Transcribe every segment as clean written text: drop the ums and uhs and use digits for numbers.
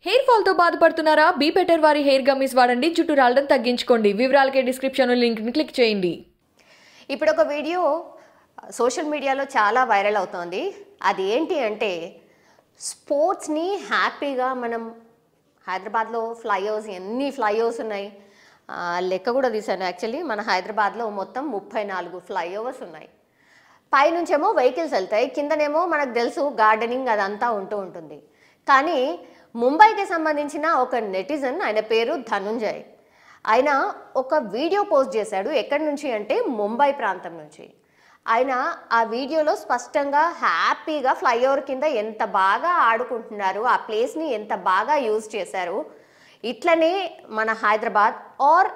Hair fall తో బాధపడుతున్నారా? Be better వారి హెయిర్ గమ్మీస్ వాడండి, జుట్టు రాలడం తగ్గించుకోండి. వివరాలకే డిస్క్రిప్షన్ లింక్ ని క్లిక్ చేయండి. ఇప్పుడు ఒక వీడియో సోషల్ మీడియాలో చాలా వైరల్ అవుతోంది. అది ఏంటి అంటే స్పోర్ట్స్ని హ్యాపీగా మనం హైదరాబాద్లో ఫ్లైఓవర్స్ ఎన్ని ఫ్లైఓవర్స్ ఉన్నాయి లెక్క కూడా తీశాను. యాక్చువల్లీ మన హైదరాబాద్లో మొత్తం 34 ఫ్లైఓవర్స్ ఉన్నాయి. పైనుంచేమో వెహికల్స్ వెళ్తాయి, కిందనేమో మనకు తెలుసు గార్డెనింగ్ అదంతా ఉంటుంది. కానీ ముంబైకి సంబంధించిన ఒక నెటిజన్, ఆయన పేరు ధనుంజయ్, ఆయన ఒక వీడియో పోస్ట్ చేశాడు. ఎక్కడి నుంచి అంటే ముంబై ప్రాంతం నుంచి. ఆయన ఆ వీడియోలో స్పష్టంగా హ్యాపీగా ఫ్లైఓవర్ కింద ఎంత బాగా ఆడుకుంటున్నారు, ఆ ప్లేస్ని ఎంత బాగా యూజ్ చేశారు. ఇట్లనే మన హైదరాబాద్ ఆర్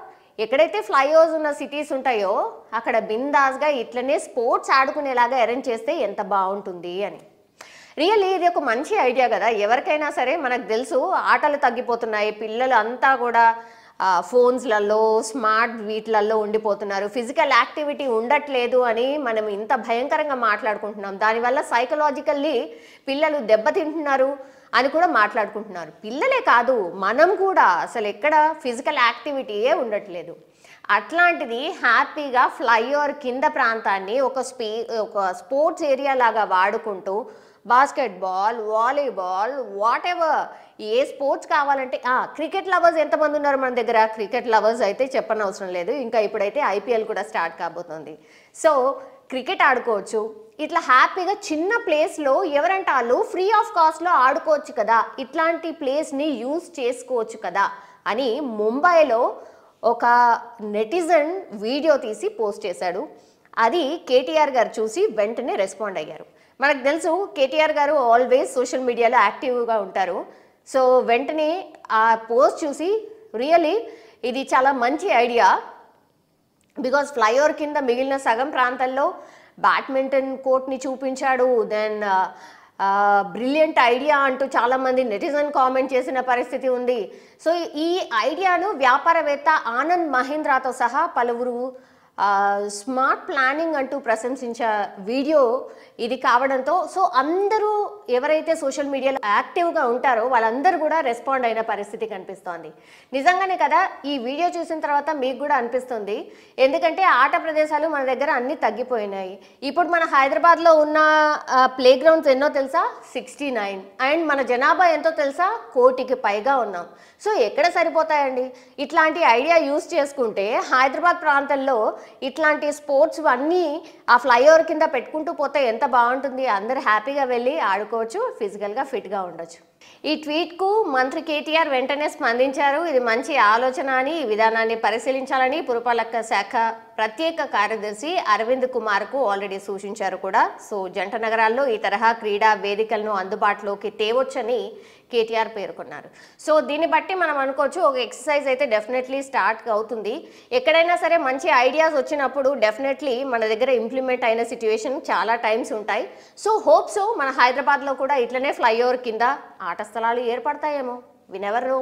ఎక్కడైతే ఫ్లైఓవర్స్ ఉన్న సిటీస్ ఉంటాయో అక్కడ బిందాస్గా ఇట్లనే స్పోర్ట్స్ ఆడుకునేలాగా అరేంజ్ చేస్తే ఎంత బాగుంటుంది అని. రియల్లీ ఇది ఒక మంచి ఐడియా కదా. ఎవరికైనా సరే మనకు తెలుసు ఆటలు తగ్గిపోతున్నాయి, పిల్లలు అంతా కూడా ఫోన్స్లలో స్మార్ట్ వీటిలలో ఉండిపోతున్నారు, ఫిజికల్ యాక్టివిటీ ఉండట్లేదు అని మనం ఇంత భయంకరంగా మాట్లాడుకుంటున్నాం. దానివల్ల సైకలాజికల్లీ పిల్లలు దెబ్బతింటున్నారు అని కూడా మాట్లాడుకుంటున్నారు. పిల్లలే కాదు, మనం కూడా అసలు ఎక్కడ ఫిజికల్ యాక్టివిటీయే ఉండట్లేదు. అట్లాంటిది హ్యాపీగా ఫ్లైఓవర్ కింద ప్రాంతాన్ని ఒక స్పోర్ట్స్ ఏరియా లాగా వాడుకుంటూ basketball, volleyball, what ever A sports కావాలంటే క్రికెట్ లవర్స్ ఎంతమంది ఉన్నారు మన దగ్గర? క్రికెట్ లవర్స్ అయితే చెప్పనవసరం లేదు. ఇంకా ఇప్పుడైతే ఐపీఎల్ కూడా స్టార్ట్ కాబోతుంది. సో క్రికెట్ ఆడుకోవచ్చు. ఇట్లా హ్యాపీగా చిన్న ప్లేస్లో ఎవరంటే వాళ్ళు ఫ్రీ ఆఫ్ కాస్ట్లో ఆడుకోవచ్చు కదా, ఇట్లాంటి ప్లేస్ని యూజ్ చేసుకోవచ్చు కదా అని ముంబైలో ఒక నెటిజన్ వీడియో తీసి పోస్ట్ చేశాడు. అది కేటీఆర్ గారు చూసి వెంటనే రెస్పాండ్ అయ్యారు. మనకు తెలుసు కేటీఆర్ గారు ఆల్వేస్ సోషల్ మీడియాలో యాక్టివ్గా ఉంటారు. సో వెంటనే ఆ పోస్ట్ చూసి రియలీ ఇది చాలా మంచి ఐడియా. బికాజ్ ఫ్లైఓవర్ కింద మిగిలిన సగం ప్రాంతాల్లో బ్యాడ్మింటన్ కోర్ట్ని చూపించాడు. దెన్ బ్రిలియంట్ ఐడియా అంటూ చాలామంది నెటిజన్ కామెంట్ చేసిన పరిస్థితి ఉంది. సో ఈ ఐడియాను వ్యాపారవేత్త ఆనంద్ మహీంద్రాతో సహా పలువురు స్మార్ట్ ప్లానింగ్ అంటూ ప్రశంసించే వీడియో ఇది కావడంతో సో అందరూ ఎవరైతే సోషల్ మీడియాలో యాక్టివ్గా ఉంటారో వాళ్ళందరూ కూడా రెస్పాండ్ అయిన పరిస్థితి కనిపిస్తోంది. నిజంగానే కదా, ఈ వీడియో చూసిన తర్వాత మీకు కూడా అనిపిస్తుంది. ఎందుకంటే ఆట ప్రదేశాలు మన దగ్గర అన్నీ తగ్గిపోయినాయి. ఇప్పుడు మన హైదరాబాద్లో ఉన్న ప్లే గ్రౌండ్స్ ఎన్నో తెలుసా? 69. అండ్ మన జనాభా ఎంతో తెలుసా? 1 కోటికి పైగా ఉన్నాం. సో ఎక్కడ సరిపోతాయండి? ఇట్లాంటి ఐడియా యూజ్ చేసుకుంటే హైదరాబాద్ ప్రాంతంలో ఇట్లాంటి స్పోర్ట్స్ అన్నీ ఆ ఫ్లైఓవర్ కింద పెట్టుకుంటూ పోతే ఎంత బాగుంటుంది. అందరూ హ్యాపీగా వెళ్ళి ఆడుకోవచ్చు, ఫిజికల్గా ఫిట్గా ఉండొచ్చు. ఈ ట్వీట్కు మంత్రి కేటీఆర్ వెంటనే స్పందించారు. ఇది మంచి ఆలోచన అని, ఈ విధానాన్ని పరిశీలించాలని పురపాలక శాఖ ప్రత్యేక కార్యదర్శి అరవింద్ కుమార్కు ఆల్రెడీ సూచించారు కూడా. సో జంట నగరాల్లో ఈ తరహా క్రీడా వేదికలను అందుబాటులోకి తేవొచ్చని కేటీఆర్ పేర్కొన్నారు. సో దీన్ని బట్టి మనం అనుకోవచ్చు ఒక ఎక్సర్సైజ్ అయితే డెఫినెట్లీ స్టార్ట్ అవుతుంది. ఎక్కడైనా సరే మంచి ఐడియాస్ వచ్చినప్పుడు డెఫినెట్లీ మన దగ్గర ఇంప్లిమెంట్ అయిన సిచ్యువేషన్ చాలా టైమ్స్ ఉంటాయి. సో హోప్స్ మన హైదరాబాద్లో కూడా ఇట్లనే ఫ్లైఓవర్ కింద ఆట స్థలాలు ఏర్పడతాయేమో, వి నెవర్ నో.